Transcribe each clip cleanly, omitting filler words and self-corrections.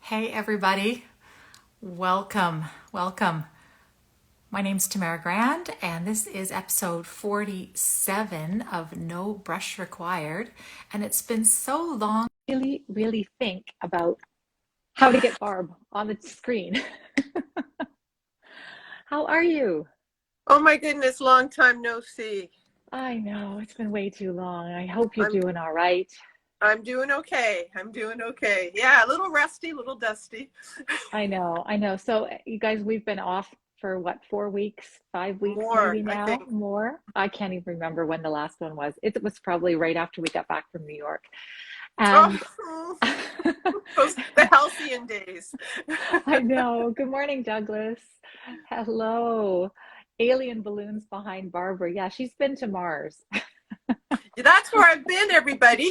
Hey, everybody. Welcome. Welcome. My name's Tamara Grand, and this is episode 47 of No Brush Required. And it's been so long. Really think about how to get Barb on the screen. How are you? Oh my goodness, long time no see. I know it's been way too long. I hope you're I'm doing all right. I'm doing okay. I'm doing okay. Yeah, a little rusty, a little dusty. I know. So, you guys, we've been off for what, 4 weeks, 5 weeks More, maybe I now, think. more. I can't even remember when the last one was. It was probably right after we got back from New York. And Oh, the halcyon days. I know. Good morning, Douglas. Hello. Alien balloons behind Barbara. Yeah, she's been to Mars. That's where I've been, everybody.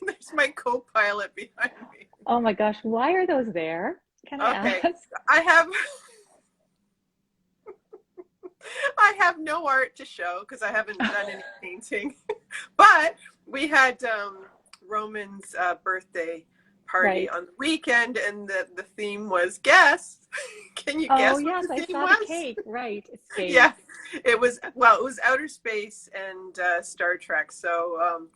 There's my co-pilot behind me. Oh my gosh, why are those there? Can I Okay, ask? I have I have no art to show because I haven't done any painting. But we had Roman's birthday party Right. on the weekend, and the theme was guess. Can you Oh, guess what yes, the I theme saw the was? cake. Right. Space. Yeah, it was outer space and Star Trek. So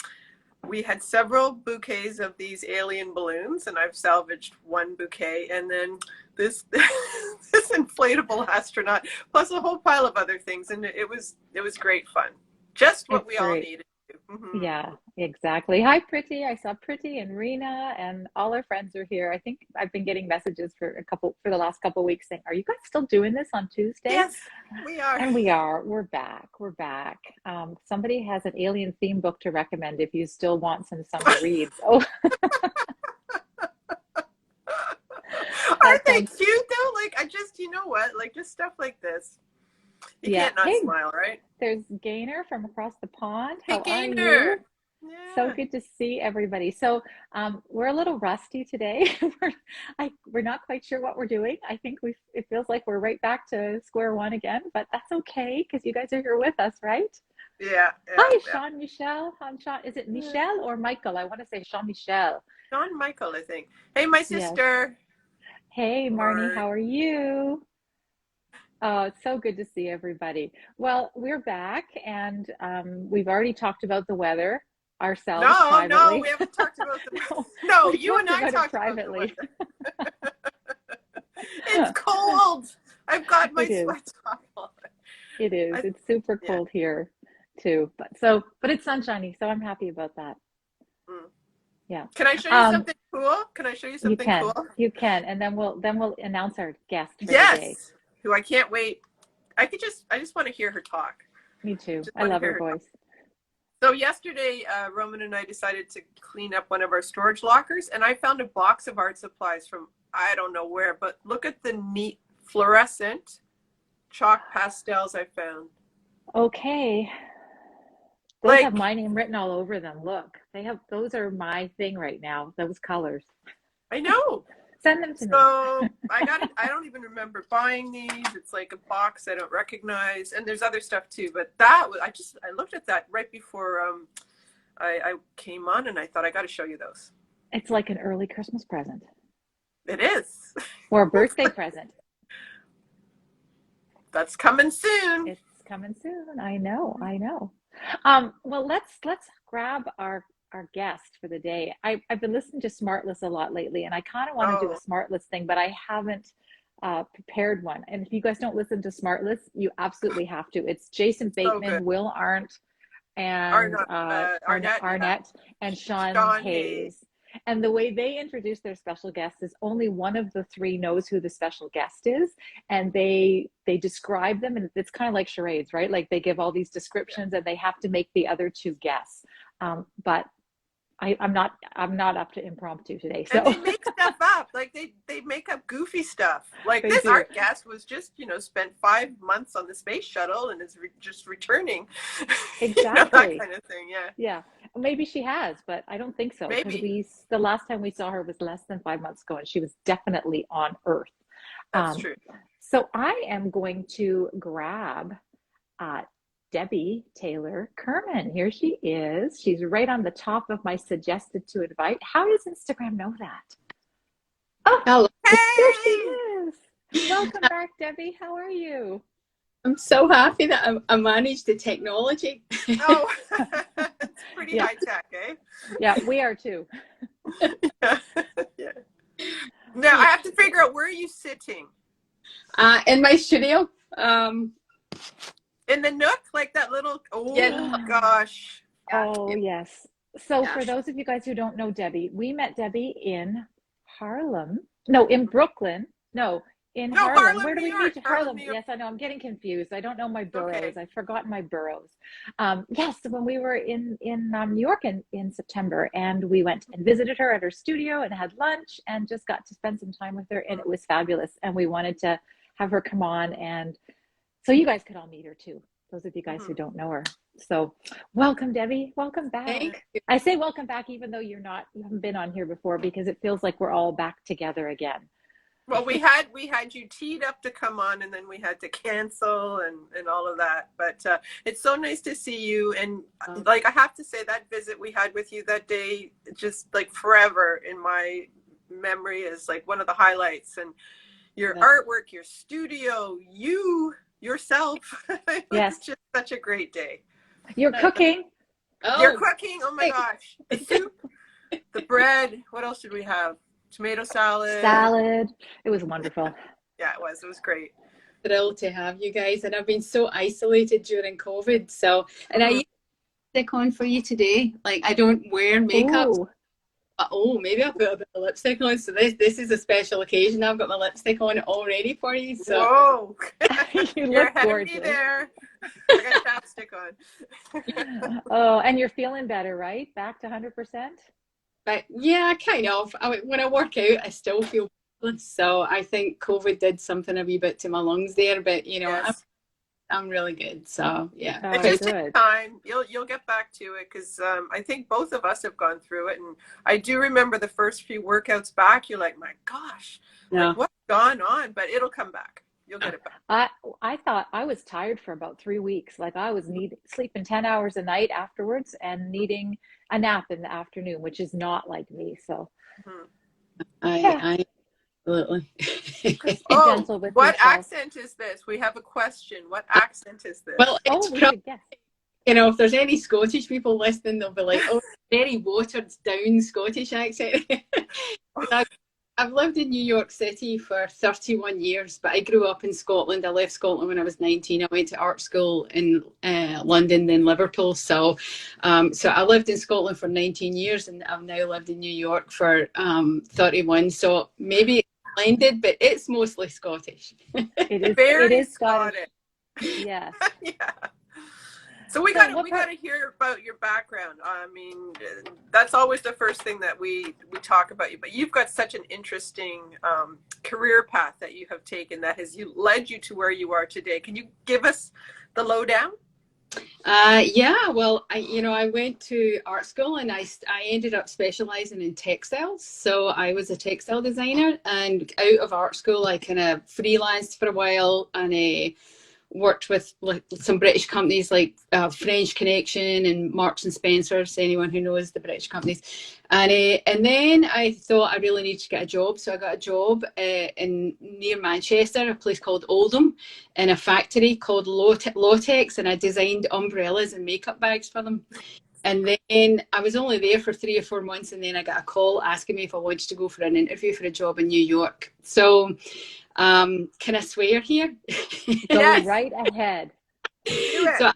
we had several bouquets of these alien balloons, and I've salvaged one bouquet, and then this this inflatable astronaut, plus a whole pile of other things, and it was great fun. Just what It's we all great. needed. Mm-hmm. Yeah, exactly. Hi, Pretty. I saw Pretty and Rena and all our friends are here. I think I've been getting messages for the last couple of weeks saying, "Are you guys still doing this on Tuesday?" Yes, we are. And we are. We're back. We're back. Somebody has an alien theme book to recommend if you still want some summer reads. Oh, Aren't that they sounds, cute though? Like I just, you know what? Like just stuff like this. You yeah. can't not Hey, smile, right? there's Gaynor from across the pond. Hey, How are you? Gainer. So Yeah. good to see everybody. So we're a little rusty today. We're not quite sure what we're doing. I think it feels like we're right back to square one again, but that's okay because you guys are here with us, right? Yeah, yeah, Hi, yeah. Sean Michelle. Sean, is it Yeah. Michelle or Michael? I want to say Sean Michelle. Don Michael, I think. Hey, my Yes. sister. Hey, Marnie, Mark. how are you? Oh, it's so good to see everybody. Well, we're back, and we've already talked about the weather ourselves No, no, privately. we haven't talked about the. No, No, we you and talked I about it talked about the privately. weather. It's cold. I've got my It is. sweats on. It is. I, It's super yeah. cold here too. But it's sunshiny, so I'm happy about that. Mm. Yeah. Can I show you Um, something cool? Can I show you you something can. cool? You can. And then we'll announce our guest for the day. Yes. Who I can't wait. I just want to hear her talk. Me too. Just I want to love hear her her talk. voice. So yesterday, Roman and I decided to clean up one of our storage lockers, and I found a box of art supplies from I don't know where, but look at the neat fluorescent chalk pastels I found. Okay. Those have Like my name written all over them. Look, those are my thing right now, those colors. I know. Send them to me. So I got it. I don't even remember buying these. It's like a box I don't recognize, and there's other stuff too. But that was I looked at that right before I came on, and I thought I got to show you those. It's like an early Christmas present It is. or a birthday present. That's coming soon. It's coming soon. I know. I know. Well, let's grab our guest for the day. I've been listening to Smartless a lot lately, and I kind of want to do a Oh, Smartless thing, but I haven't prepared one. And if you guys don't listen to Smartless, you absolutely have to. It's Jason so good. Bateman, Will Arndt, and Arnott, Arnett, yeah. Arnett and Sean Sean Hayes. Hayes. And the way they introduce their special guest is only one of the three knows who the special guest is, and they describe them, and it's kind of like charades, right? Like they give all these Yeah. descriptions, and they have to make the other two guess. But I'm not up to impromptu today, And so they make stuff up. Like they make up goofy stuff. Like they this do. art guest was just, spent 5 months on the space shuttle and is just returning. That Exactly. kind of thing. Yeah. Yeah, maybe she has, but I don't think so because Maybe. the last time we saw her was less than 5 months ago, and she was definitely on Earth. That's Um, true. so I am going to grab uh, Debbie Taylor-Kerman. Here she is. She's right on the top of my suggested to invite. How does Instagram know that? Oh, Hello. there she Hey! is. Welcome back, Debbie. How are you? I'm so happy that I managed the technology. Oh, it's pretty Yeah, high tech, eh? yeah, we are too. Yeah. Yeah. Now I have to figure out, where are you sitting? In my studio. In the nook, like that little. Yeah, Oh gosh. yeah, Oh, yes. So yeah. for those of you guys who don't know Debbie, we met Debbie in Harlem. No, in Brooklyn. No, in No, Harlem. Harlem, Where do New we York. meet? Harlem, Harlem. New York. Yes, I know. I'm getting confused. I don't know my boroughs. Okay. I've forgotten my boroughs. Yes, when we were in New York in September, and we went and visited her at her studio and had lunch and just got to spend some time with her, and it was fabulous. And we wanted to have her come on, and so you guys could all meet her too. Those of you guys who Mhm. don't know her. So welcome, Debbie. Welcome Thank back. you. I say welcome back, even though you haven't been on here before, because it feels like we're all back together again. Well, we had you teed up to come on, and then we had to cancel and all of that. But it's so nice to see you. And like, I have to say, that visit we had with you that day, just like forever in my memory, is like one of the highlights. And your artwork, your studio, you yourself. It was Yes. just such a great day. You're cooking. You're Oh, cooking. Oh my thank gosh. The soup, the bread. What else did we have? Tomato salad. Salad. It was wonderful. Yeah, it was. It was great. thrilled to have you guys. And I've been so isolated during COVID. So, and I Mhm. used lipstick on for you today. Like, I don't wear makeup. Ooh. Oh, maybe I'll put a bit of lipstick on. So this is a special occasion. I've got my lipstick on already for you. So Whoa. You You're look ahead of me gorgeous. there. I got chapstick on. Oh, and you're feeling better, right? Back to 100%? but yeah, kind of. When I work out, I still feel breathless. So I think COVID did something a wee bit to my lungs there. But Yes. I'm really good. So yeah, It Oh, just takes good. time. You'll get back to it, because I think both of us have gone through it, and I do remember the first few workouts back. You're like, my gosh, like no, what's gone on? But it'll come back. You'll get it back. I I thought I was tired for about 3 weeks. Like I was sleeping 10 hours a night afterwards and needing a nap in the afternoon, which is not like me. So Mhm. yeah, I absolutely. be Oh, gentle with what yourself. accent is this? We have a question. What accent is Well, this? Oh, it's we probably, should guess. if there's any Scottish people listening, they'll be like, "Oh, very watered down Scottish accent." 'Cause I've lived in New York City for 31 years, but I grew up in Scotland. I left Scotland when I was 19. I went to art school in London, then Liverpool. So I lived in Scotland for 19 years, and I've now lived in New York for 31. So maybe it's blended, but it's mostly Scottish. It Very is Scottish. Scottish. Yes. Yeah. So we So got to what we got part? to hear about your background. I mean, that's always the first thing that we talk about you. But you've got such an interesting career path that you have taken that has led you to where you are today. Can you give us the lowdown? Yeah, well, I went to art school and I ended up specializing in textiles. So I was a textile designer, and out of art school, I kind of freelanced for a while, and worked with like some British companies like French Connection and Marks and Spencers. Anyone who knows the British companies, and then I thought I really need to get a job, so I got a job in near Manchester, a place called Oldham, in a factory called Latex, and I designed umbrellas and makeup bags for them. And then I was only there for 3 or 4 months, and then I got a call asking me if I wanted to go for an interview for a job in New York. So, can I swear here? Go Yes, right ahead. do it. So I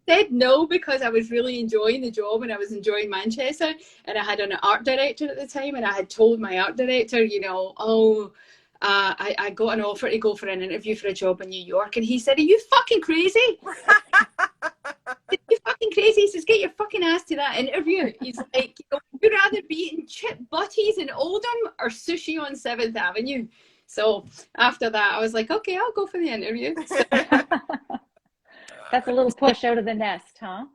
said no because I was really enjoying the job and I was enjoying Manchester, and I had an art director at the time, and I had told my art director, I got an offer to go for an interview for a job in New York, and he said, "Are you fucking crazy? Are you fucking crazy?" He says, "Get your fucking ass to that interview." He's like, "You'd rather be eating chip butties in Oldham or sushi on 7th Avenue." So after that, I was like, "Okay, I'll go for the interview." So, That's a little push out of the nest, huh?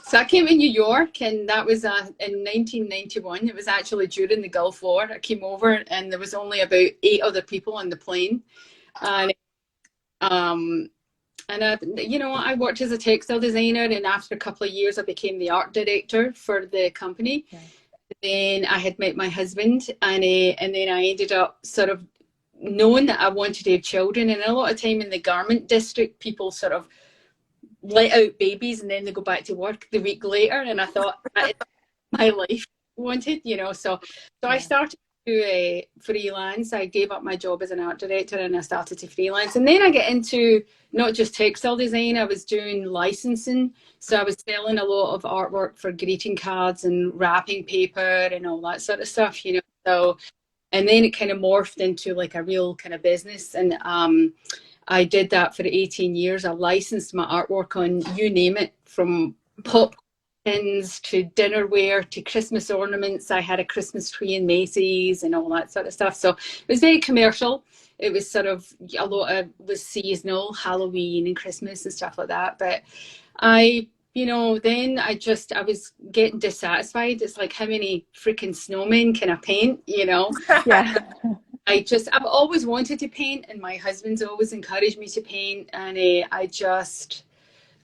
so I came in New York, and that was in 1991. It was actually during the Gulf War. I came over, and there was only about 8 other people on the plane, and um, you know, I worked as a textile designer, and after a couple of years, I became the art director for the company. Yeah. Then I had met my husband, and then I ended up sort of knowing that I wanted to have children. And a lot of time in the garment district, people sort of let out babies and then they go back to work the week later. And I thought, that is my life I wanted, you know. So I started to freelance. I gave up my job as an art director and I started to freelance. And then I get into not just textile design, I was doing licensing. So I was selling a lot of artwork for greeting cards and wrapping paper and all that sort of stuff, you know. So, and then it kind of morphed into like a real kind of business. And I did that for 18 years. I licensed my artwork on you name it, from pop pins to dinnerware to Christmas ornaments. I had a Christmas tree in Macy's and all that sort of stuff. So it was very commercial. It was sort of a lot of was seasonal, Halloween and Christmas and stuff like that. But you know, then I was getting dissatisfied. It's like, how many freaking snowmen can I paint, you know? Yeah. I've always wanted to paint, and my husband's always encouraged me to paint. And there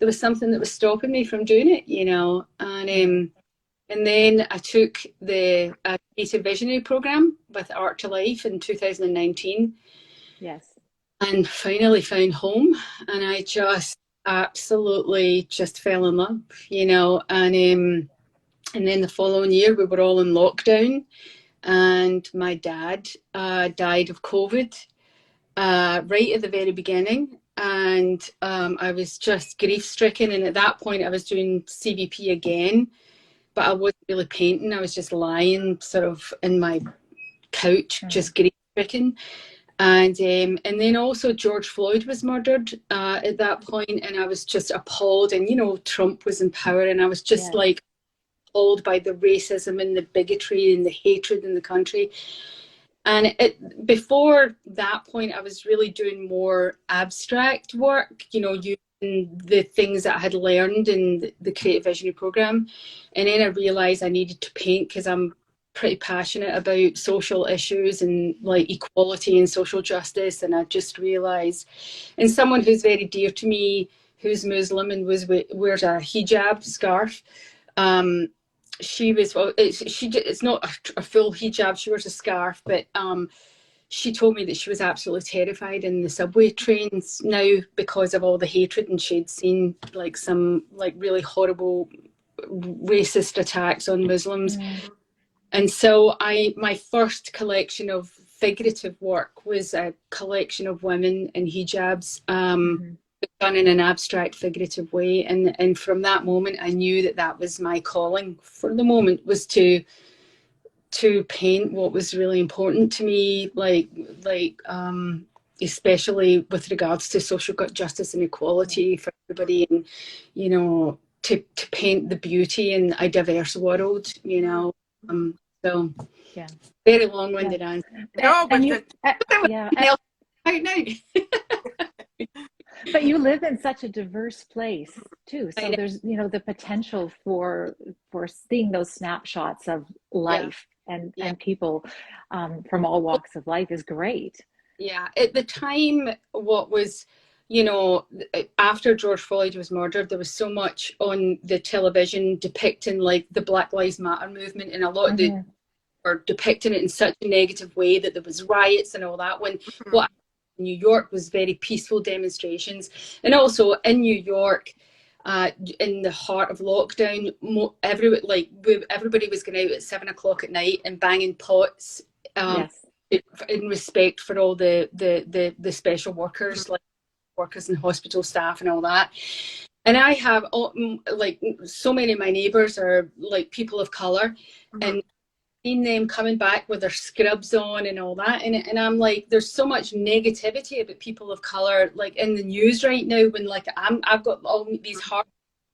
was something that was stopping me from doing it, you know. And then I took the Creative Visionary program with Art to Life in 2019. Yes. And finally found home. And I just absolutely just fell in love, you know. And then the following year we were all in lockdown, and my dad died of COVID right at the very beginning. And I was just grief stricken. And at that point I was doing CVP again, but I wasn't really painting. I was just lying sort of in my couch, just grief stricken. And then also George Floyd was murdered at that point, and I was just appalled. And you know, Trump was in power, and I was just like appalled by the racism and the bigotry and the hatred in the country. And before that point, I was really doing more abstract work, you know, using the things that I had learned in the Creative Visionary program. And then I realised I needed to paint because I'm pretty passionate about social issues and like equality and social justice. And I just realised, and someone who's very dear to me, who's Muslim and wears a hijab scarf, it's not a full hijab, she wears a scarf, but she told me that she was absolutely terrified in the subway trains now because of all the hatred, and she'd seen like some like really horrible racist attacks on Muslims. And so my first collection of figurative work was a collection of women in hijabs, done in an abstract figurative way. And from that moment, I knew that was my calling for the moment, was to paint what was really important to me, like especially with regards to social justice and equality for everybody, and you know, to paint the beauty in a diverse world, you know. So very long-winded answer. No, but Right now. But you live in such a diverse place too, so there's, you know, the potential for seeing those snapshots of life and people from all walks of life is great. Yeah, at the time, what was, you know, after George Floyd was murdered, there was so much on the television depicting like the Black Lives Matter movement, and a lot of the were depicting it in such a negative way that there was riots and all that, when what New York was very peaceful demonstrations. And also in New York, in the heart of lockdown, everybody was going out at 7 o'clock at night and banging pots, in respect for all the special workers, like workers and hospital staff and all that. And I have like so many of my neighbours are like people of colour, and seen them coming back with their scrubs on and all that, and I'm like, there's so much negativity about people of colour like in the news right now, when like I've got all these hard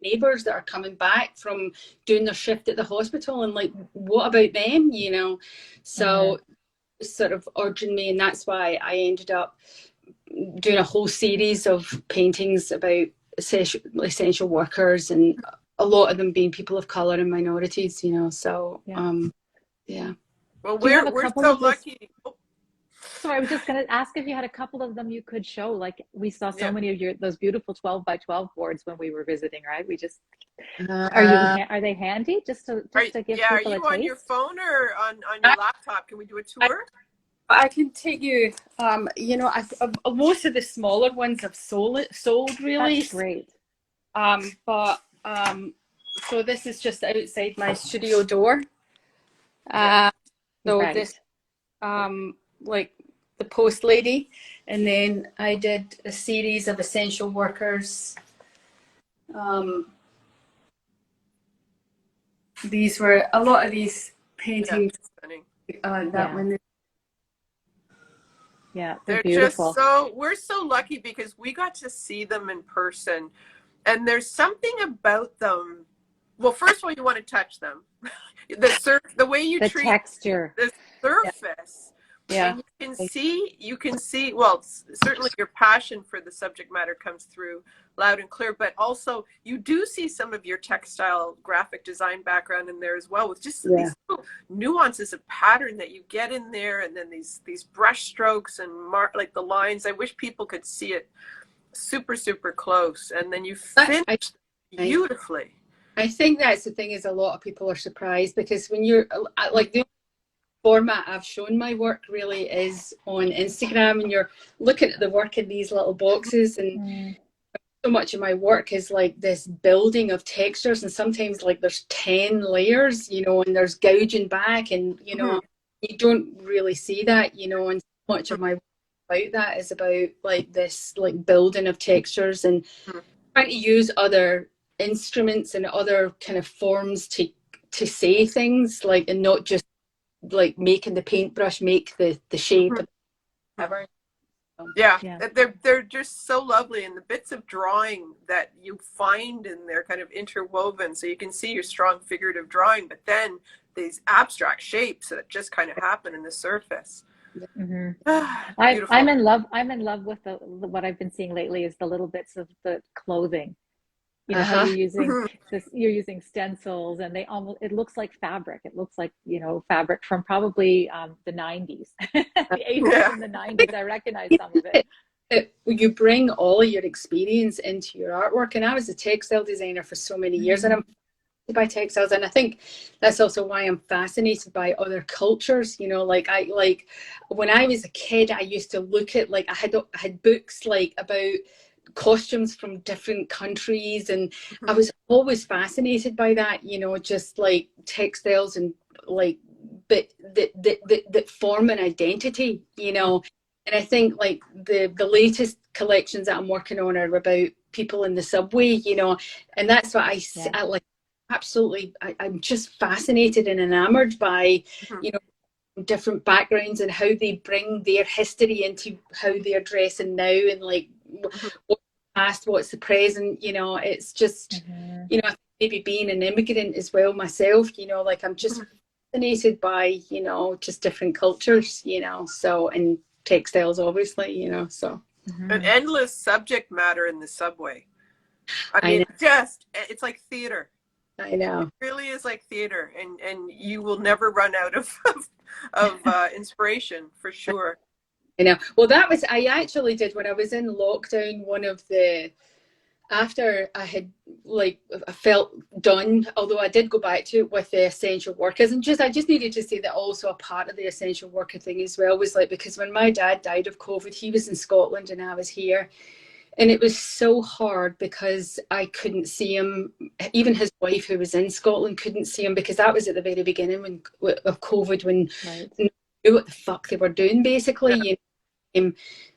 neighbours that are coming back from doing their shift at the hospital, and like, what about them, you know? So it's sort of urging me, and that's why I ended up doing a whole series of paintings about essential workers, and a lot of them being people of colour and minorities, you know. So well, we're so lucky. So I was just going to ask if you had a couple of them you could show. Like we saw so Yeah. many of those beautiful 12 by 12 boards when we were visiting, right? We just Uh, are they handy Are, just to give yeah, are people a you on your taste? phone or on your I, laptop? Can we do a I, tour? I can take you. Most of the smaller ones have sold That's really. great. But so this is just outside my studio door. Yeah. Uh, so this Right. like the post lady, and then I did a series of essential workers. Um, these were a lot of these Yeah. paintings. Stunning. That Yeah. one. Yeah, they're They're just beautiful. we're so lucky because we got to see them in person. And there's something about them. Well, first of all, you want to touch them. The way you The treat texture. the Yeah, surface, yeah, and you can see, well, certainly your passion for the subject matter comes through loud and clear, but also you do see some of your textile graphic design background in there as well, with just yeah. these little nuances of pattern that you get in there, and then these brush strokes and like the lines. I wish people could see it super, super close, and then you I, finish I, I beautifully. I think that's the thing, is a lot of people are surprised because when you're like the format I've shown my work really is on Instagram, and you're looking at the work in these little boxes, and Mm, so much of my work is like this building of textures, and sometimes like there's 10 layers, and there's gouging back, and Mhm. you don't really see that, and so much of my work about that is about like this like building of textures, and Mhm. trying to use other instruments and other kind of forms to say things, like, and not just like making the paintbrush make the shape Mhm. and whatever. Yeah, yeah. they're just so lovely, and the bits of drawing that you find in there kind of interwoven, so you can see your strong figurative drawing, but then these abstract shapes that just kind of happen in the surface. Hmm. I'm Beautiful. in love. I'm in love with what I've been seeing lately is the little bits of the clothing. You know how Uh-huh. Mhm. you're using stencils and they almost, it looks like fabric. It looks like, fabric from probably the 90s, the 80s Yeah. and the 90s. I recognize some of it. You bring all of your experience into your artwork, and I was a textile designer for so many years, and Mm, I'm fascinated by textiles, and I think that's also why I'm fascinated by other cultures. Like when I was a kid, I used to look at, like, I had books like about costumes from different countries, and I Mhm. was always fascinated by that, just like textiles, and like, but that form an identity, and I think like the latest collections that I'm working on are about people in the subway, and that's what yeah. I like. Absolutely, I'm just fascinated and enamored by, Mhm. you know different backgrounds, and how they bring their history into how they're dressing now, and like Mhm. what's the past, what's the present. It's just, Hmm. maybe being an immigrant as well myself, like I'm just Mhm. fascinated by, just different cultures, so, and textiles obviously, so An Hmm. endless subject matter in the subway. I I mean, know, it's like theater. I It know. really is like theater, and you will never run out of inspiration for sure. I know. Well, I actually did when I was in lockdown. One of the After I had, like, I felt done, although I did go back to it with the essential workers, and I just needed to say that also a part of the essential worker thing as well was like, because when my dad died of COVID, he was in Scotland and I was here, and it was so hard because I couldn't see him. Even his wife, who was in Scotland, couldn't see him, because that was at the very beginning of COVID, when Right. they knew what the fuck they were doing, basically. Yeah.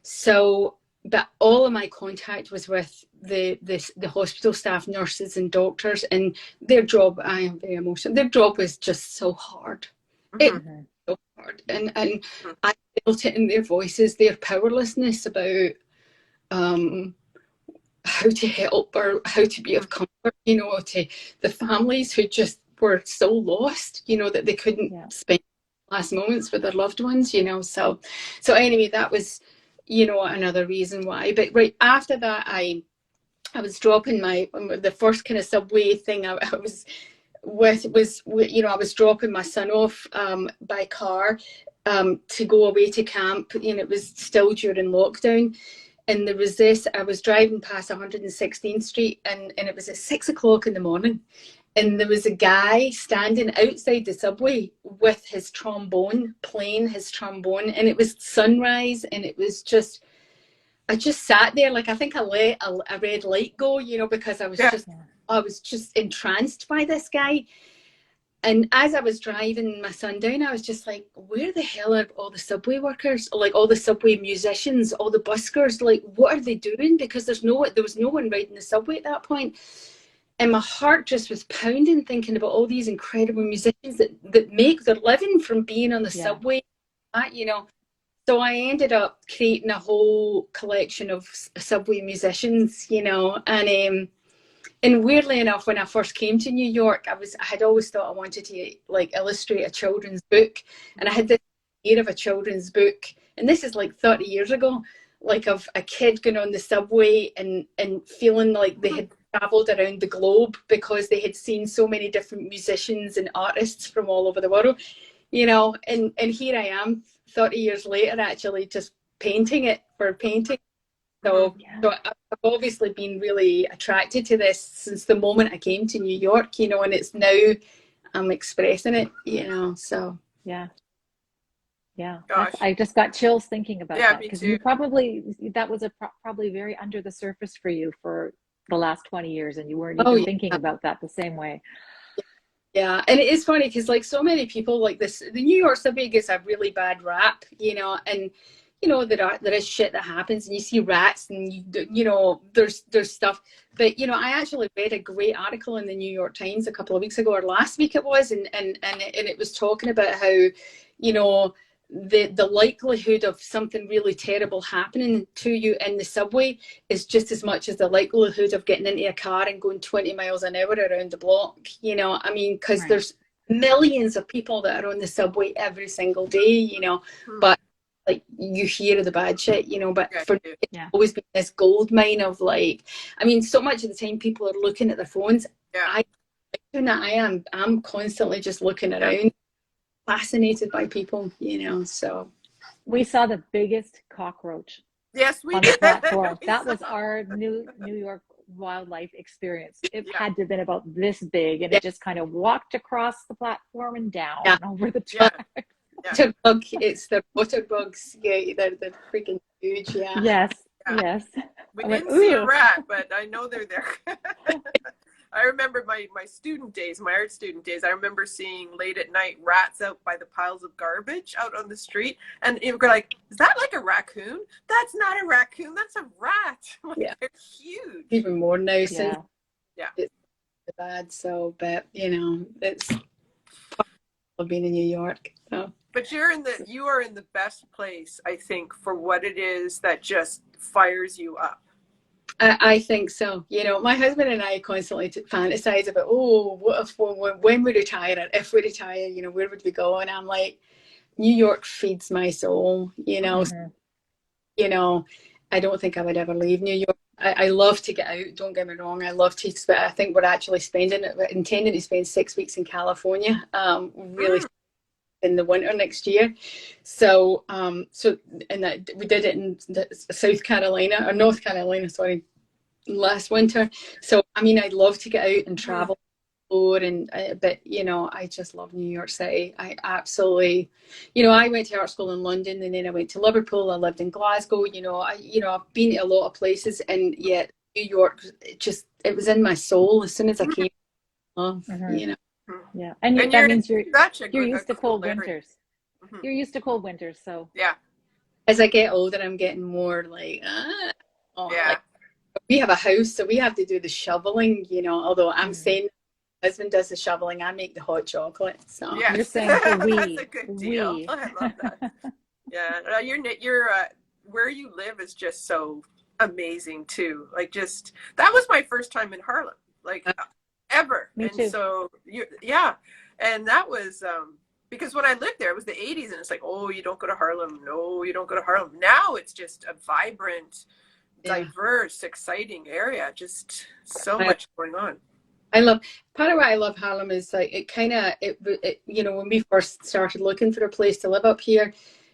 So, but all of my contact was with the hospital staff, nurses and doctors, and their job, I am very emotional, their job was just so hard. It Mhm. was Hmm. so hard. And Mhm. I felt it in their voices, their powerlessness about um how to help, or how to be of comfort, to the families who just were so lost, that they couldn't Yeah. spend last moments with their loved ones, so anyway, that was, another reason why. But right after that, I was dropping the first kind of subway thing I was with was, I was dropping my son off by car, to go away to camp, and it was still during lockdown. And there was this, I was driving past 116th Street, and it was at 6 o'clock in the morning. And there was a guy standing outside the subway with his trombone, playing his trombone. And it was sunrise, and it was just, I just sat there, like, I think I let a red light go, because I was just entranced by this guy. And as I was driving my son down, I was just like, where the hell are all the subway workers, like all the subway musicians, all the buskers? Like, what are they doing? Because there was no one riding the subway at that point. And my heart just was pounding, thinking about all these incredible musicians that make their living from being on the subway, So I ended up creating a whole collection of subway musicians, and weirdly enough, when I first came to New York, I had always thought I wanted to like illustrate a children's book, and I had this idea of a children's book, and this is like 30 years ago, like of a kid going on the subway and feeling like they had traveled around the globe because they had seen so many different musicians and artists from all over the world, and here I am 30 years later actually just painting it for painting. So I've obviously been really attracted to this since the moment I came to New York, and it's now I'm expressing it, so. Yeah. Gosh. I just got chills thinking about that, because you that was probably very under the surface for you for the last 20 years, and you weren't even thinking about that the same way. Yeah, and it is funny because like so many people like this, the New York subway gets a really bad rap, and there is shit that happens, and you see rats, and there's stuff. But I actually read a great article in the New York Times a couple of weeks ago, or last week it was, and it was talking about how the likelihood of something really terrible happening to you in the subway is just as much as the likelihood of getting into a car and going 20 miles an hour around the block. Because there's millions of people that are on the subway every single day. But like you hear the bad shit, but for me, it's always been this gold mine of like, so much of the time people are looking at their phones. I'm constantly just looking around, fascinated by people, so. We saw the biggest cockroach on the platform. That was our New York wildlife experience. It had to have been about this big, and it just kind of walked across the platform and down over the track. Bug, it's the water bugs. They're freaking huge. Yes. We didn't see a rat, but I know they're there. I remember my student days, my art student days. I remember seeing late at night rats out by the piles of garbage out on the street, and you were like, "Is that like a raccoon? That's not a raccoon. That's a rat." They're huge. Even more now since it's bad. So, but it's of being in New York. So. But you are in the best place, I think, for what it is that just fires you up. I think so. My husband and I constantly fantasize about, what if when we retire, or if we retire, where would we go? And I'm like, New York feeds my soul. I don't think I would ever leave New York. I love to get out. Don't get me wrong. I love to spend. I think we're actually intending to spend 6 weeks in California. Really. In the winter next year, so we did it in South Carolina or North Carolina, sorry, last winter. So I'd love to get out and travel more, but I just love New York City. I absolutely, I went to art school in London, and then I went to Liverpool. I lived in Glasgow. I've been to a lot of places, and yet New York, it was in my soul as soon as I came. Yeah, and that means you're used to cold winters. You're used to cold winters, so as I get older, I'm getting more like, like, we have a house, so we have to do the shoveling. Although I'm saying my husband does the shoveling, I make the hot chocolate. So you're saying we. That's a good deal. I love that. You're where you live is just so amazing too. Like, just that was my first time in Harlem. Like. Ever. Me too. So and that was because when I lived there it was the 80s, and it's like, oh, you don't go to Harlem. No, you don't go to Harlem. Now it's just a vibrant, diverse, exciting area. Just so much going on. I love, part of why I love Harlem is like you know, when we first started looking for a place to live up here,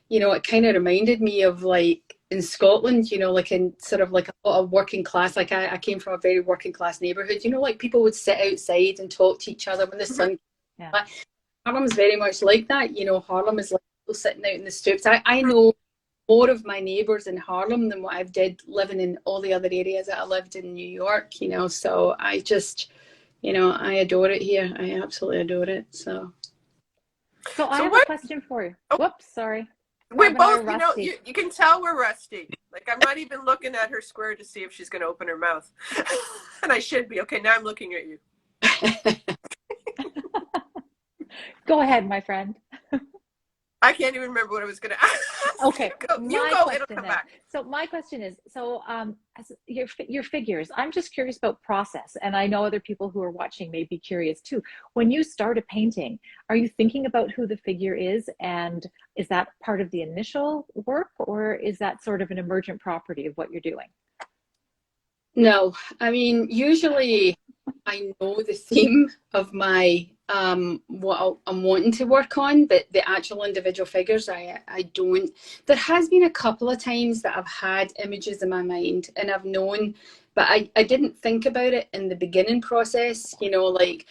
you know, it kind of reminded me of like in Scotland, you know, like in sort of like a lot of working class, like I came from a very working class neighborhood, you know, like people would sit outside and talk to each other when the sun came. Yeah. Harlem's very much like that, you know. Harlem is like people sitting out in the streets. I know more of my neighbours in Harlem than what I've did living in all the other areas that I lived in New York, you know. So I just, you know, I adore it here. I absolutely adore it. So I So have a what? question for you. Oh, Whoops, sorry. we Barb and I are both, you know, rusty. you can tell we're rusty. Like I'm not even looking at her square to see if she's going to open her mouth, and I should be. Okay, now I'm looking at you. Go ahead, my friend. I can't even remember what I was going to ask. Okay, You my go. It'll question come then. back. So my question is, as your figures, I'm just curious about process, and I know other people who are watching may be curious too. When you start a painting, are you thinking about who the figure is, and is that part of the initial work, or is that sort of an emergent property of what you're doing? no, I mean, usually I know the theme of my what I'm wanting to work on, but the actual individual figures, I don't. There has been a couple of times that I've had images in my mind and I've known, but I didn't think about it in the beginning process. You know, like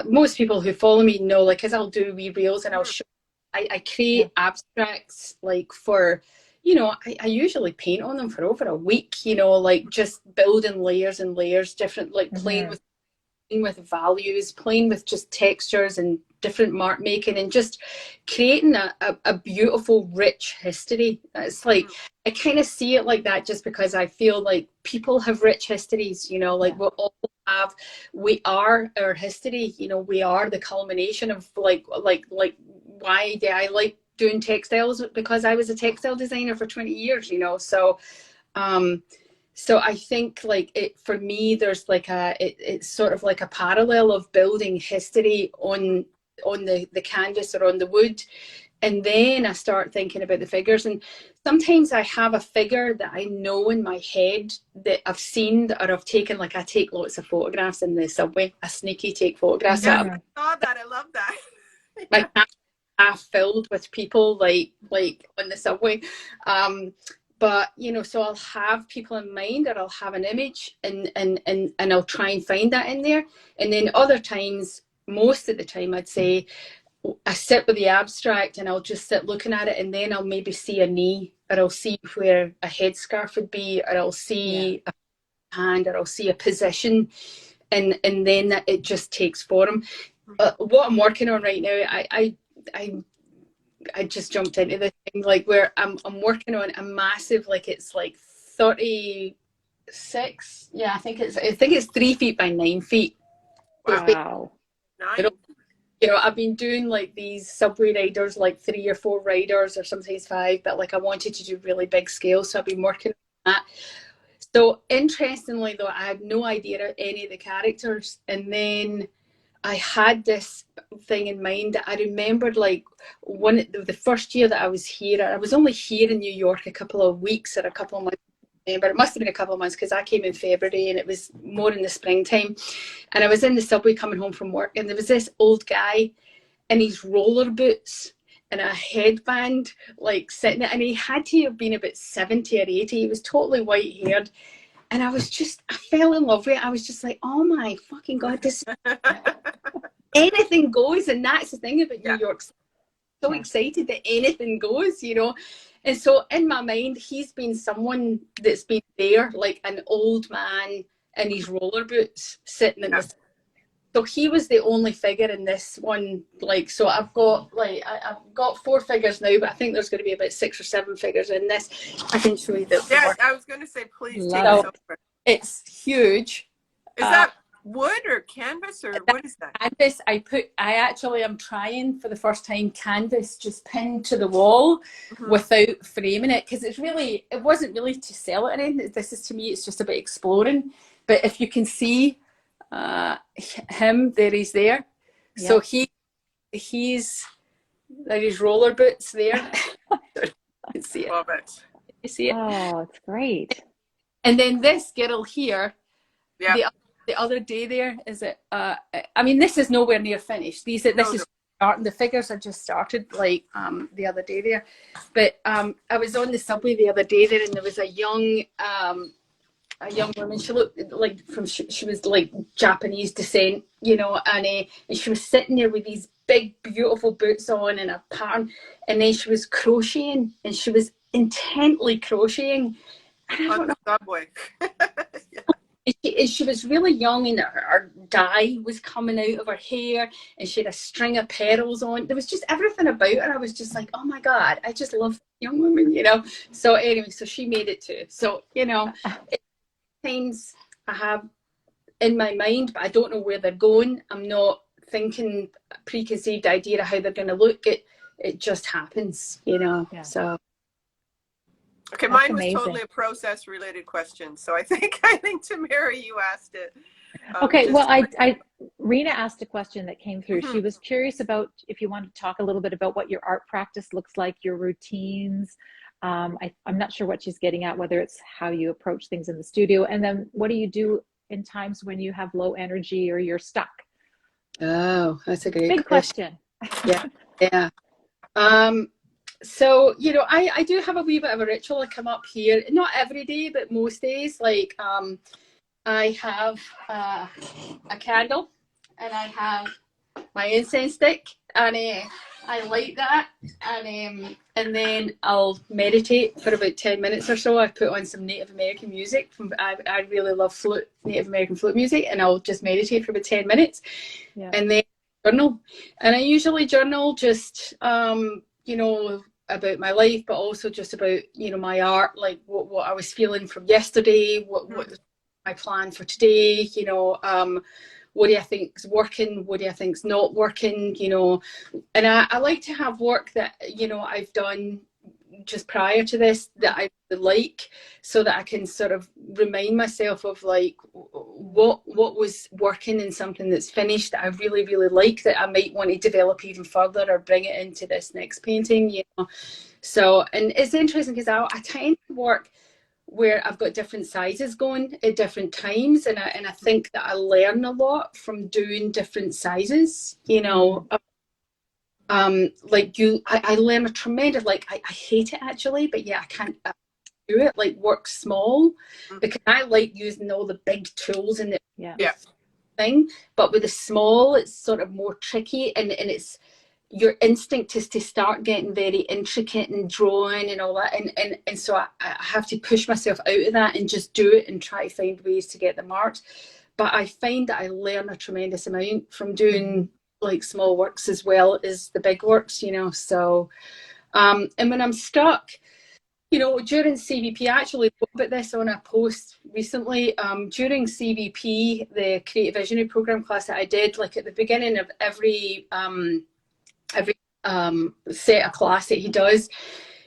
most people who follow me know, like, as I'll do wee reels and I'll show. I Yeah, create abstracts like for, you know, I usually paint on them for over a week, you know, like just building layers and layers, different, like mm-hmm. playing with values, playing with just textures and different mark making, and just creating a beautiful, rich history. It's like, I kind of see it like that just because I feel like people have rich histories, you know, like Yeah, we are our history, you know, we are the culmination of like why do I like doing textiles? Because I was a textile designer for 20 years, you know. Um so I think like it for me, there's like it's sort of like a parallel of building history on the canvas or on the wood, and then I start thinking about the figures. And sometimes I have a figure that I know in my head that I've seen or I've taken. Like I take lots of photographs in the subway. I sneaky take photographs. Yes, So mm-hmm. I saw that. I love that. my half filled with people like on the subway. But you know, so I'll have people in mind, or I'll have an image, and I'll try and find that in there. And then other times, most of the time, I'd say I sit with the abstract and I'll just sit looking at it, and then I'll maybe see a knee, or I'll see where a headscarf would be, or I'll Yeah. see a hand, or I'll see a position, and then it just takes form. What I'm working on right now, I I just jumped into this thing like where I'm working on a massive, like it's like 36. Yeah, I think it's 3 feet by 9 feet. So Wow. Nine. you know, I've been doing like these subway riders, like 3 or 4 riders, or sometimes 5, but like I wanted to do really big scale, so I've been working on that. So interestingly though, I had no idea any of the characters, and then I had this thing in mind that I remembered, like the first year that I was here. I was only here in New York a couple of weeks or a couple of months, but it must have been a couple of months because I came in February and it was more in the springtime. And I was in the subway coming home from work, and there was this old guy in his roller boots and a headband, like sitting there, and he had to have been about 70 or 80. He was totally white haired. And I fell in love with it. I was just like, oh my fucking God, this anything goes. And that's the thing about New Yeah. York. So Yeah. excited that anything goes, you know. And so in my mind, he's been someone that's been there, like an old man in his roller boots sitting in Yeah. the. So he was the only figure in this one. Like, so I've got like I've got 4 figures now, but I think there's going to be about 6 or 7 figures in this. I can show you the Yeah, work. I was going to say, please take Love us So it. over. it's huge. Is that wood or canvas or what is that? Canvas, I actually am trying for the first time canvas just pinned to the wall without framing it, because it wasn't really to sell it or anything. This is, to me, it's just about exploring. But if you can see him, there he's there. So Yep. he's there, his roller boots there. You can see it. Love it. You see it. Oh, it's great. And then this girl here, Yeah. the other day there is it, I mean, this is nowhere near finished. This is starting, the figures are just started like the other day there. But I was on the subway the other day there, and there was a young woman. She looked like she was like Japanese descent, you know, and she was sitting there with these big, beautiful boots on and a pattern, and then she was crocheting, and she was intently crocheting. And I don't know. Subway. Yeah. And she was really young, and her dye was coming out of her hair, and she had a string of pearls on. There was just everything about her. I was just like, oh my God, I just love young women, you know. So anyway, so she made it too. So, you know, times I have in my mind, but I don't know where they're going. I'm not thinking a preconceived idea of how they're going to look. It just happens, you know. Yeah. So. Okay, That's mine was amazing. totally a process related question. So I think Tamara, you asked it. Okay, well, Rena asked a question that came through. She was curious about if you wanted to talk a little bit about what your art practice looks like, your routines. I'm not sure what she's getting at, whether it's how you approach things in the studio, and then what do you do in times when you have low energy or you're stuck? Oh, that's a great big question. Yeah, yeah. So, you know, I do have a wee bit of a ritual. I come up here, not every day, but most days. Like, I have a candle, and I have my incense stick, and I light that, and then I'll meditate for about 10 minutes or so. I put on some Native American music. I really love Native American flute music, and I'll just meditate for about 10 minutes, and then journal. And I usually journal just, you know, about my life, but also just about, you know, my art, like what I was feeling from yesterday, what my plan for today, you know, what do I think is working, what do I think is not working, you know. And I like to have work that, you know, I've done just prior to this that I really like, so that I can sort of remind myself of like what was working in something that's finished that I really, really like, that I might want to develop even further or bring it into this next painting, you know. So, and it's interesting because I tend to work where I've got different sizes going at different times, and I think that I learn a lot from doing different sizes, you know. Like I learn a tremendous, like I hate it actually, but yeah, I can't do it, like work small, because I like using all the big tools in the thing, but with the small it's sort of more tricky, and it's your instinct is to start getting very intricate and drawing and all that, and so I have to push myself out of that and just do it and try to find ways to get the marks. But I find that I learn a tremendous amount from doing like small works as well as the big works, you know. So and when I'm stuck, you know, during CVP, I actually wrote about this on a post recently. During CVP, the Creative Visionary Program class that I did, like at the beginning of every set of class that he does,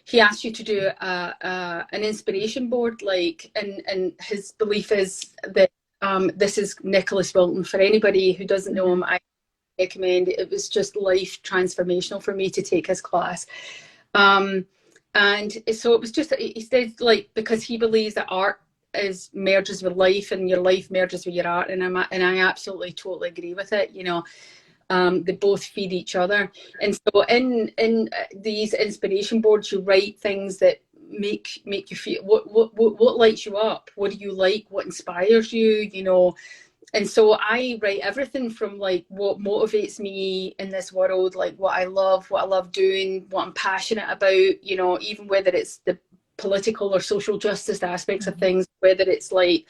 he asks you to do an inspiration board, like, and his belief is that this is Nicholas Wilton. For anybody who doesn't know him, I recommend it. It was just life transformational for me to take his class. And so it was just, he said, like, because he believes that art merges with life, and your life merges with your art, and I absolutely totally agree with it, you know. They both feed each other. And so in these inspiration boards, you write things that make you feel what lights you up, what do you like, what inspires you, you know. And so I write everything from like what motivates me in this world, like what I love doing, what I'm passionate about, you know, even whether it's the political or social justice aspects of things, whether it's like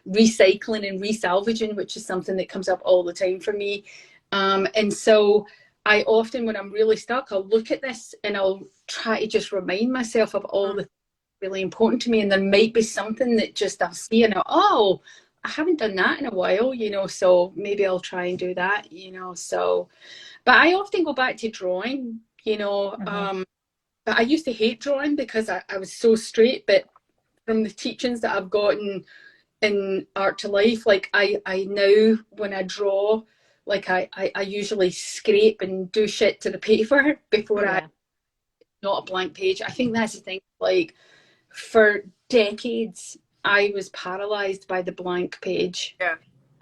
recycling and resalvaging, which is something that comes up all the time for me. And so I often, when I'm really stuck, I'll look at this and I'll try to just remind myself of all the things really important to me. And there might be something that just I'll see and oh, I haven't done that in a while, you know, so maybe I'll try and do that, you know. So, but I often go back to drawing, you know. But I used to hate drawing because I was so straight, but from the teachings that I've gotten in Art to Life, like I now, when I draw, like I usually scrape and do shit to the paper before not a blank page. I think that's the thing, like for decades I was paralyzed by the blank page.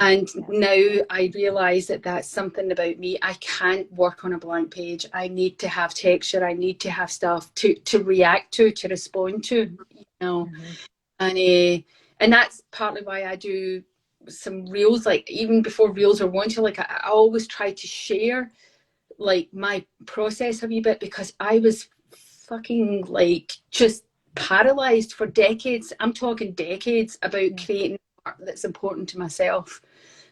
And now I realise that that's something about me. I can't work on a blank page. I need to have texture. I need to have stuff to react to respond to, you know. Mm-hmm. And that's partly why I do some reels. Like even before reels are wanted, like I always try to share like my process a wee bit, because I was fucking like just paralyzed for decades. I'm talking decades about creating art that's important to myself,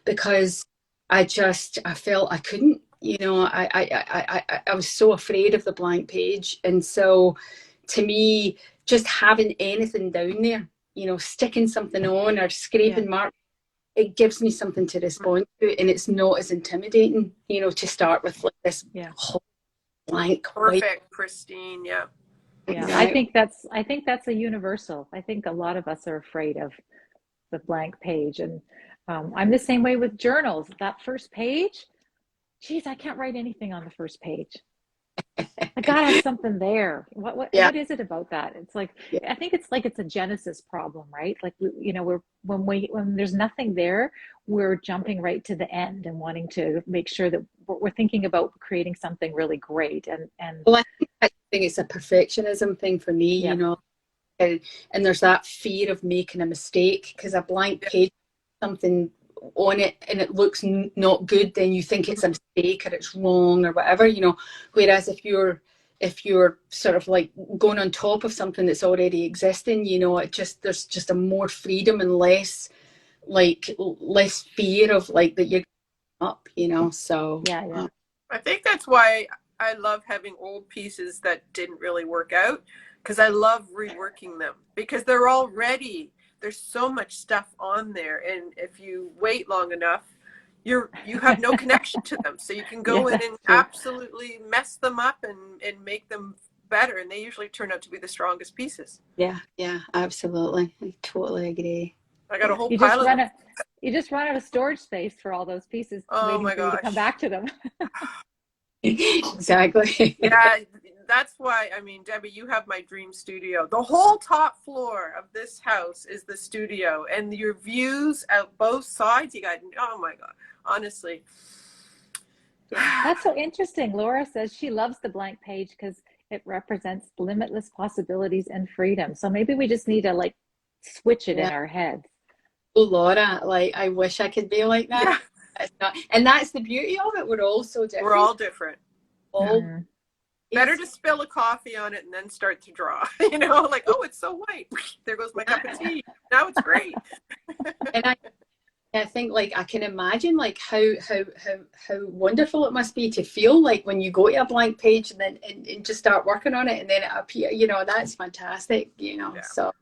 because I felt I couldn't, you know, I was so afraid of the blank page. And so to me, just having anything down there, you know, sticking something on or scraping mark, it gives me something to respond to, and it's not as intimidating, you know, to start with like this whole blank Perfect, white. pristine, Yeah, Right. I think that's a universal. I think a lot of us are afraid of the blank page, and I'm the same way with journals. That first page, geez, I can't write anything on the first page. I gotta have something there. Yeah. What is it about that? It's like, Yeah. I think it's like it's a Genesis problem, right? Like you know, when there's nothing there, we're jumping right to the end and wanting to make sure that we're thinking about creating something really great. And Well, I think it's a perfectionism thing for me, yeah, you know, and there's that fear of making a mistake, because a blank page, something on it and it looks not good, then you think it's a mistake or it's wrong or whatever, you know. Whereas if you're sort of like going on top of something that's already existing, you know, there's just a more freedom and less fear of like that you're up, you know. So yeah. I think that's why I love having old pieces that didn't really work out, because I love reworking them, because they're already, there's so much stuff on there, and if you wait long enough, you have no connection to them, so you can Yeah, go in that's and true. absolutely mess them up and make them better, and they usually turn out to be the strongest pieces. yeah, absolutely. I totally agree. I got a Yeah. whole You just pile of run them. a you just run out of storage space for all those pieces Oh waiting my for you to come gosh. back to them. Exactly. Yeah, that's why, I mean, Debbie, you have my dream studio. The whole top floor of this house is the studio, and your views out both sides, you got, oh my God, honestly. Yeah. That's so interesting. Laura says she loves the blank page because it represents limitless possibilities and freedom. So maybe we just need to like switch it in Yeah. our heads. Oh, Laura, like I wish I could be like that. Yeah, It's not, and that's the beauty of it. We're all so we're different. all different. All Mhm. Better is to spill a coffee on it and then start to draw, you know, like, oh, it's so white. There goes my cup of tea. Now it's great. and I think like I can imagine like how wonderful it must be to feel like when you go to a blank page and then and just start working on it and then it appears, you know, that's fantastic, you know. Yeah, So it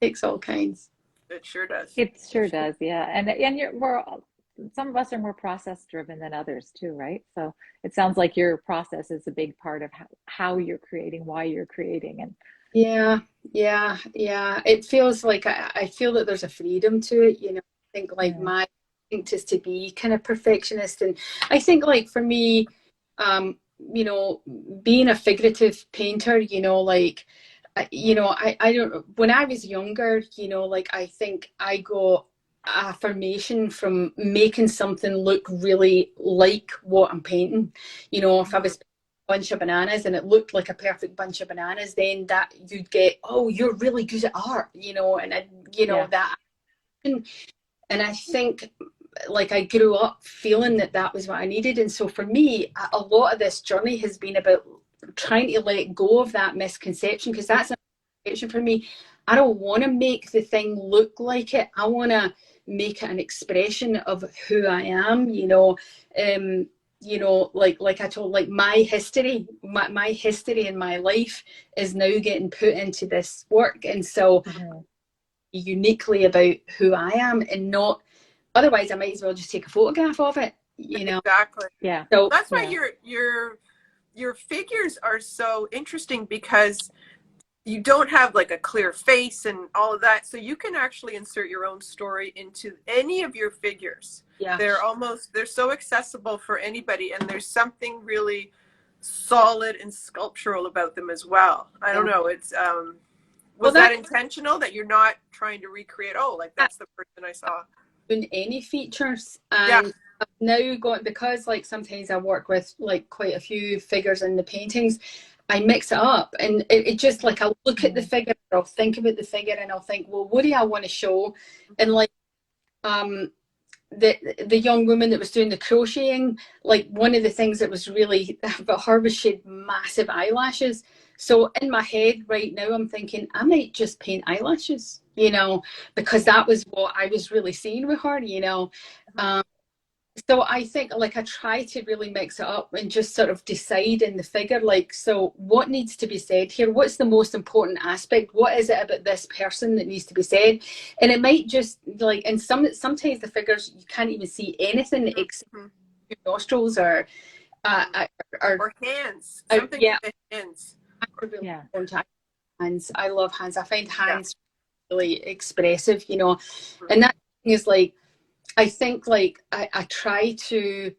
takes all kinds. it sure does. It It sure sure. does, yeah. And some of us are more process driven than others too, right? So it sounds like your process is a big part of how you're creating, why you're creating, and Yeah. It feels like I feel that there's a freedom to it, you know. I think like mm, my instinct is to be kind of perfectionist, and I think like for me, you know, being a figurative painter, you know, like, you know, I don't. When I was younger, you know, like I think I got affirmation from making something look really like what I'm painting. You know, if I Mhm. was bunch of bananas and it looked like a perfect bunch of bananas, then that you'd get, oh, you're really good at art, you know, and you know yeah, that. And I think like I grew up feeling that that was what I needed, and so for me, a lot of this journey has been about trying to let go of that misconception, because that's a misconception for me. I don't want to make the thing look like it. I want to make it an expression of who I am, you know. You know, like I told, like my history in my life is now getting put into this work, and so mhm, uniquely about who I am, and not otherwise I might as well just take a photograph of it, you know. Exactly. yeah, So That's why yeah, your figures are so interesting, because you don't have like a clear face and all of that, so you can actually insert your own story into any of your figures. yeah. They're so accessible for anybody, and there's something really solid and sculptural about them as well. I don't Yeah. know, it's Well, was that intentional, that you're not trying to recreate, oh, like that's the person I saw? doing any features, Yeah. and I've now got, because like sometimes I work with like quite a few figures in the paintings, I mix it up, and it just like I'll look at the figure, I'll think about the figure, and I'll think, well, what do I want to show? And like the young woman that was doing the crocheting, like one of the things that was really about her was she had massive eyelashes. So in my head right now, I'm thinking I might just paint eyelashes, you know, because that was what I was really seeing with her, you know. So I think like I try to really mix it up and just sort of decide in the figure, like, so what needs to be said here? What's the most important aspect? What is it about this person that needs to be said? And it might just like, and sometimes the figures you can't even see anything except your nostrils uh, Or hands. or Something yeah, with the hands. really Yeah. important. Hands. I love hands. I find Yeah. hands really expressive, you know, and that thing is like, I think like I try to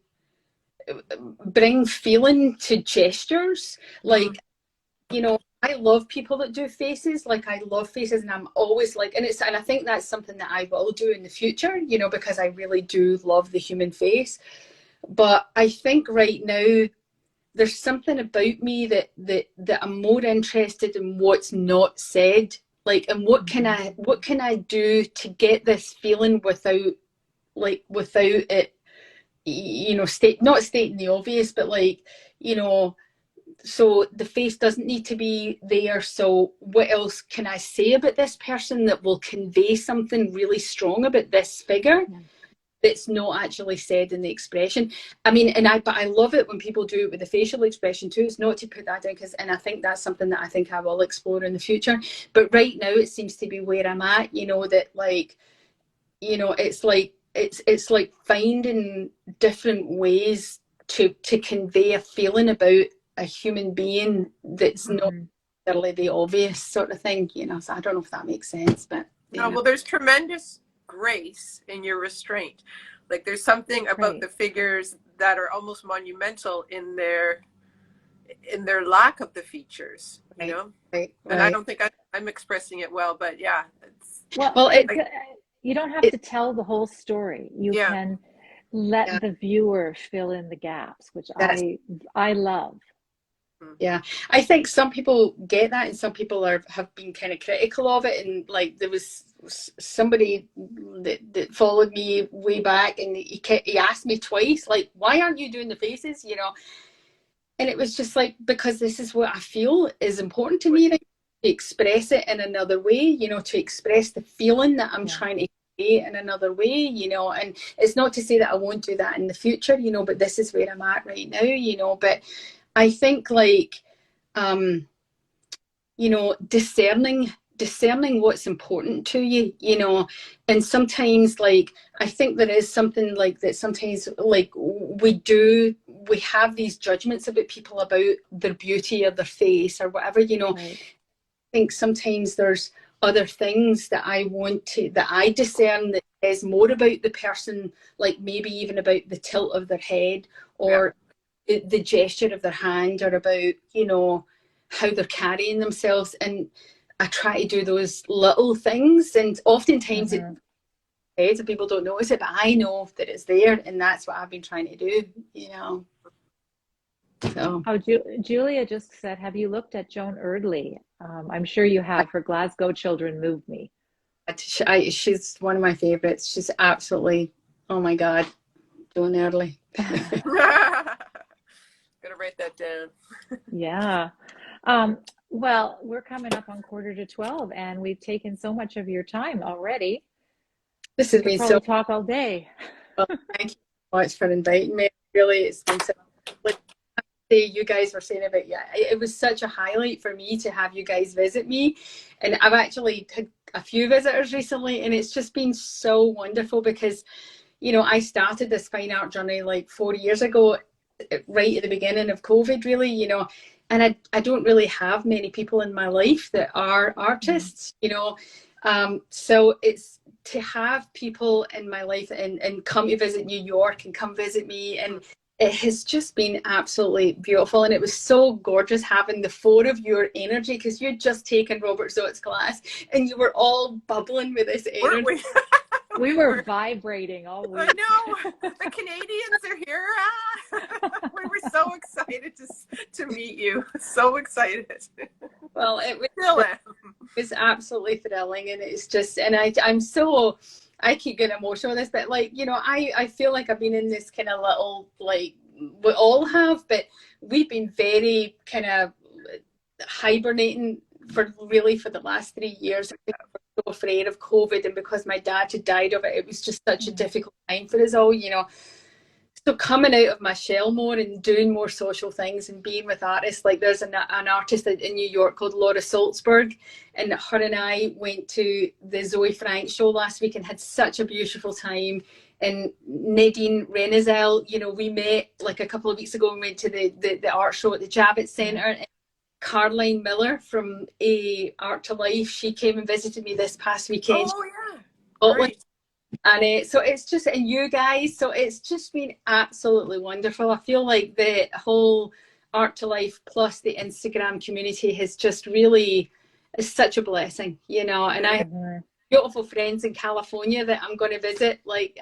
bring feeling to gestures. Like, you know, I love people that do faces. Like I love faces, and I'm always like, and I think that's something that I will do in the future, you know, because I really do love the human face. But I think right now there's something about me that I'm more interested in what's not said. Like, and what can I do to get this feeling without it, you know, not stating the obvious, but like, you know, so the face doesn't need to be there. So what else can I say about this person that will convey something really strong about this figure that's not actually said in the expression? I mean, but I love it when people do it with the facial expression too. It's not to put that down, and I think that's something that I think I will explore in the future. But right now it seems to be where I'm at, you know, that like, you know, it's like finding different ways to convey a feeling about a human being that's not necessarily the obvious sort of thing, you know. So I don't know if that makes sense, but No, well, there's tremendous grace in your restraint. Like there's something about the figures that are almost monumental in their lack of the features, you know. And I don't think I'm expressing it well, but yeah, it's Well, you don't have to tell the whole story. You can let the viewer fill in the gaps, which I love. Yeah, I think some people get that, and some people have been kind of critical of it. And like there was somebody that followed me way back, and he asked me twice, like, why aren't you doing the faces, you know? And it was just like, because this is what I feel is important to me, right? To express it in another way, you know, to express the feeling that I'm trying to say in another way, you know. And it's not to say that I won't do that in the future, you know, but this is where I'm at right now, you know. But I think like, you know, discerning what's important to you, you know. And sometimes like I think there is something like that sometimes like we have these judgments about people about their beauty or their face or whatever, you know. I think sometimes there's other things that I discern that says more about the person, like maybe even about the tilt of their head or the gesture of their hand, or about, you know, how they're carrying themselves. And I try to do those little things, and oftentimes it's people don't notice it, but I know that it's there, and that's what I've been trying to do, you know. So Julia just said, have you looked at Joan Erdley? I'm sure you have. Her Glasgow Children Move Me. She's one of my favorites. She's absolutely, oh my God, Joan Erdley. Gonna write that down. Yeah. Well, we're coming up on 11:45, and we've taken so much of your time already. This has been so. Talk all day. Well, thank you so much for inviting me. Really, it's been so. Like you guys were saying about, it was such a highlight for me to have you guys visit me, and I've actually had a few visitors recently, and it's just been so wonderful because, you know, I started this fine art journey like 4 years ago, right at the beginning of COVID, really, you know, and I don't really have many people in my life that are artists, you know, so it's to have people in my life and come to visit New York and come visit me, and it has just been absolutely beautiful. And it was so gorgeous having the four of your energy, because you'd just taken Robert Zott's class and you were all bubbling with this energy. We were vibrating all I week. know. The Canadians are here. We were so excited to meet you. So excited. Well, it Still am. was absolutely thrilling, and it's just, and I keep getting emotional with this, but like, you know, I feel like I've been in this kind of little, like we all have, but we've been very kind of hibernating for the last 3 years. I think we're so afraid of COVID, and because my dad had died of it, it was just such a difficult time for us all, you know. So coming out of my shell more and doing more social things and being with artists, like there's an artist in New York called Laura Salzberg, and her and I went to the Zoe Frank show last week and had such a beautiful time. And Nadine Renazel, you know, we met like a couple of weeks ago and went to the art show at the Javits Centre. And Caroline Miller from Art to Life, she came and visited me this past weekend. Oh yeah, Scotland. great. And so it's just, and you guys, so it's just been absolutely wonderful. I feel like the whole Art to Life plus the Instagram community has just really, is such a blessing, you know. And I have beautiful friends in California that I'm going to visit, like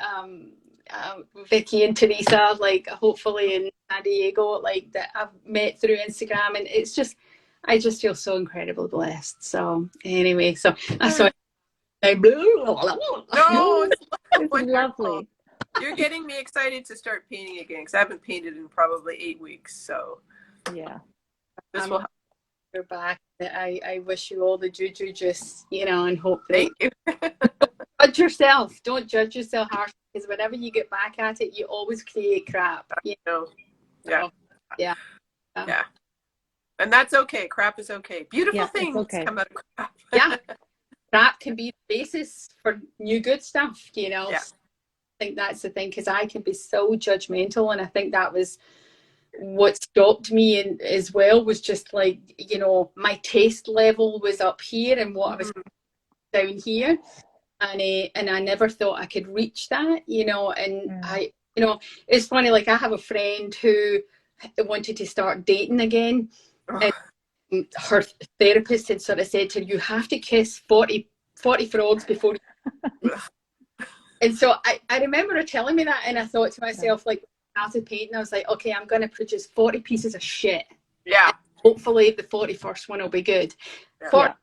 Vicky and Teresa, like hopefully in San Diego, like that I've met through Instagram. And it's just, I just feel so incredibly blessed. So anyway, so I saw No, it's It's lovely. You're getting me excited to start painting again because I haven't painted in probably 8 weeks. So Yeah. this will help. You're back. I wish you all the juju, just, you know, and hope that Thank you. judge yourself. Don't judge yourself harshly, because whenever you get back at it, you always create crap. You know. Yeah. Yeah. Yeah. And that's okay. Crap is okay. Beautiful things come out of crap. Yeah. Crap can be the basis for new good stuff, you know. Yeah. I think that's the thing, because I can be so judgmental, and I think that was what stopped me in, as well, was just like, you know, my taste level was up here and what I was down here, and I never thought I could reach that, you know. And I, you know, it's funny, like I have a friend who wanted to start dating again, and her therapist had sort of said to her, you have to kiss 40 frogs before you... And so I remember her telling me that, and I thought to myself, like, after painting, I was like, okay, I'm going to produce 40 pieces of shit. Yeah. And hopefully the 41st one will be good. Yeah. For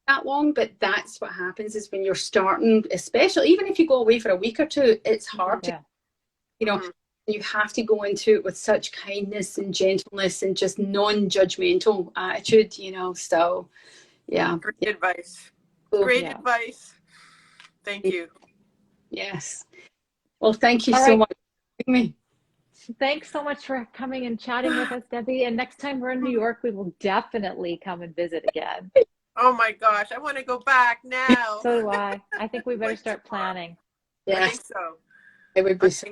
that long, but that's what happens is when you're starting, especially even if you go away for a week or two, it's hard to, you know, you have to go into it with such kindness and gentleness and just non-judgmental attitude, you know. So yeah. Great advice. Great advice. Thank you. Yes. Well, thank you so much for having me. Thanks so much for coming and chatting with us, Debbie. And next time we're in New York, we will definitely come and visit again. Oh my gosh, I want to go back now. So do I. I think we better start planning. Yeah, I think so. It would be so.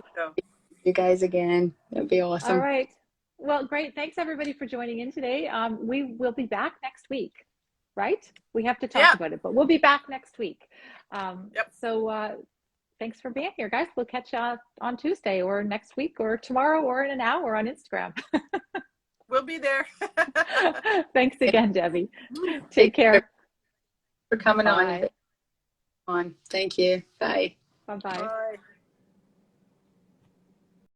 You guys again. That'd be awesome. All right. Well, great. Thanks everybody for joining in today. We will be back next week, right? We have to talk about it, but we'll be back next week. So thanks for being here, guys. We'll catch you on Tuesday or next week or tomorrow or in an hour on Instagram. We'll be there. Thanks again, Debbie. Take care. For coming on. Thank you. Bye. Bye-bye. Bye.